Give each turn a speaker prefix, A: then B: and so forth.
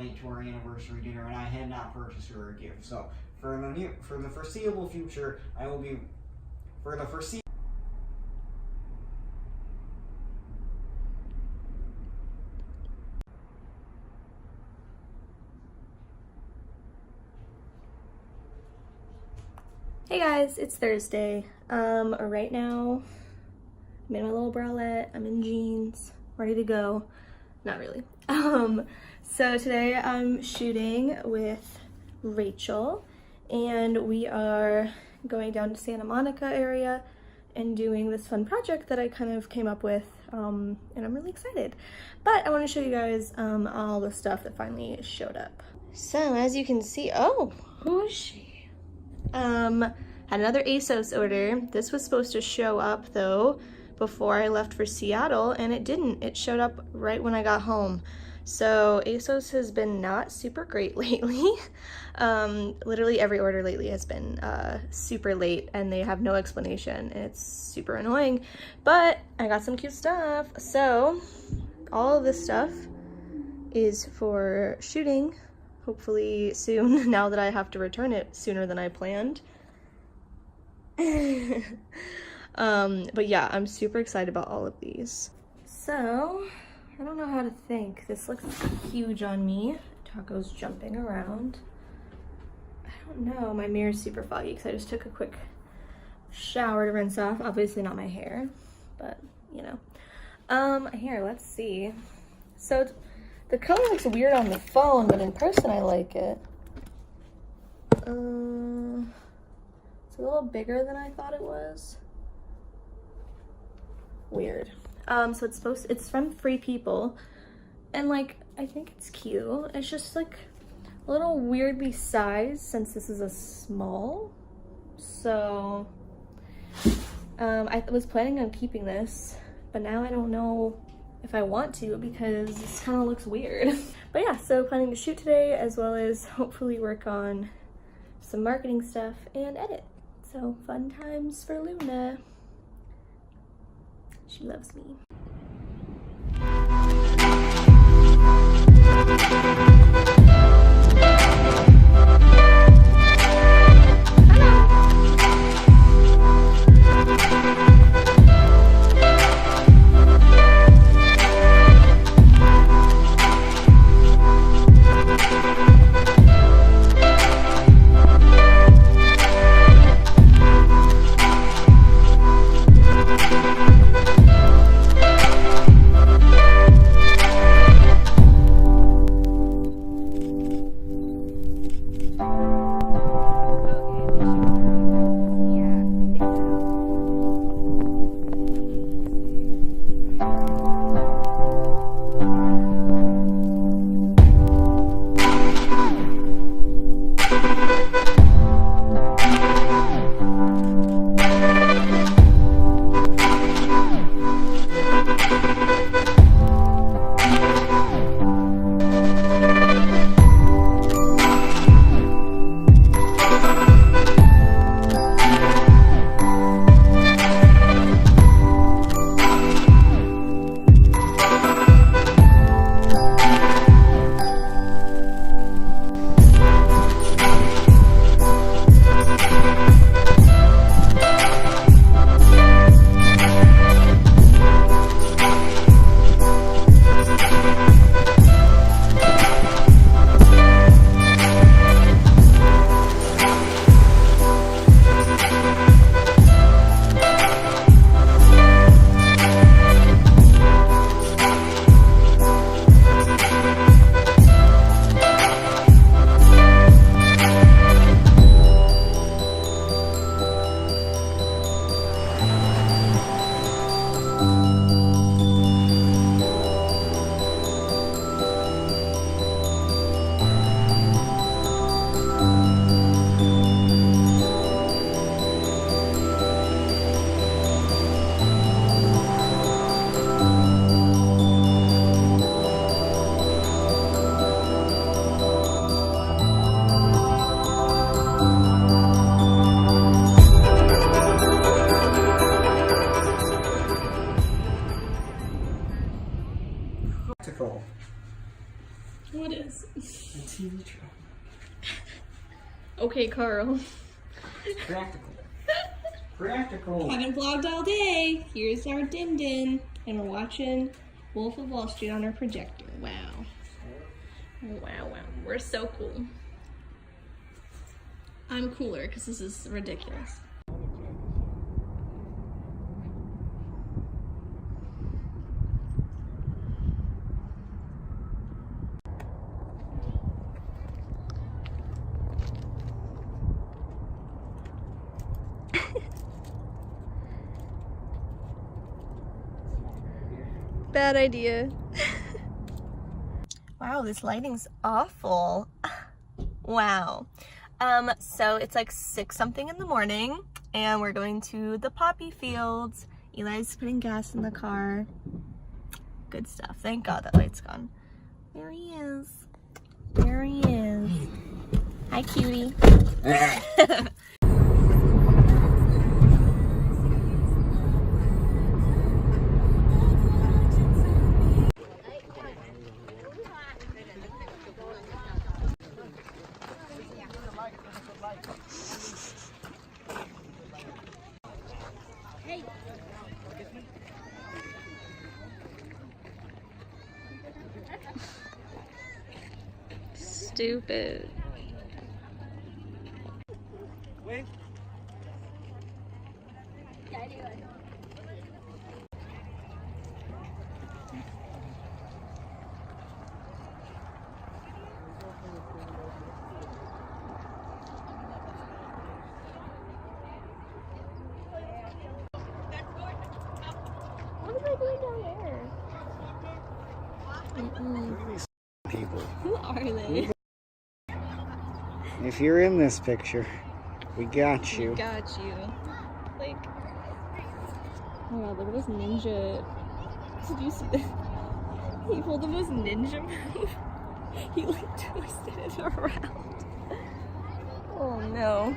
A: late to our anniversary dinner, and I had not purchased her a gift. So for the foreseeable future, I will be
B: Hey guys, it's Thursday. Right now I'm in my little bralette, I'm in jeans, ready to go. Not really. So today I'm shooting with Rachel and we are going down to Santa Monica area and doing this fun project that I kind of came up with, and I'm really excited. But I want to show you guys all the stuff that finally showed up. So as you can see, oh, who is she? Had another ASOS order. This was supposed to show up though before I left for Seattle, and it didn't. It showed up right when I got home. So ASOS has been not super great lately. Literally every order lately has been super late and they have no explanation, and it's super annoying. But I got some cute stuff. So all of this stuff is for shooting, hopefully soon, now that I have to return it sooner than I planned. But yeah, I'm super excited about all of these. So, I don't know how to think. This looks huge on me. Taco's jumping around. I don't know, my mirror's super foggy because I just took a quick shower to rinse off. Obviously not my hair, but you know. Here, let's see. So, the color looks weird on the phone, but in person I like it. It's a little bigger than I thought it was. Weird. So it's from Free People, and like, I think it's cute. It's just like a little weirdly sized since this is a small. So, I was planning on keeping this, but now I don't know if I want to because this kind of looks weird. But yeah, so planning to shoot today as well as hopefully work on some marketing stuff and edit. So fun times for Luna. She loves me. What is?
A: A TV truck.
B: Okay, Carl.
A: Practical. Practical.
B: Haven't vlogged all day. Here's our din-din. And we're watching Wolf of Wall Street on our projector. Wow. Wow, wow. We're so cool. I'm cooler because this is ridiculous. Bad idea. Wow, this lighting's awful. Wow. So it's like 6 something in the morning and we're going to the poppy fields. Eli's putting gas in the car. Good stuff. Thank God that light's gone. There he is. There he is. Hi, cutie. Stupid.
A: Wait.
B: What am I doing down there?
A: People.
B: Who are they?
A: If you're in this picture, we got you.
B: Got you. Like, oh wow, look at this ninja. Did you see that? He pulled the most ninja move. He like twisted it around. Oh no.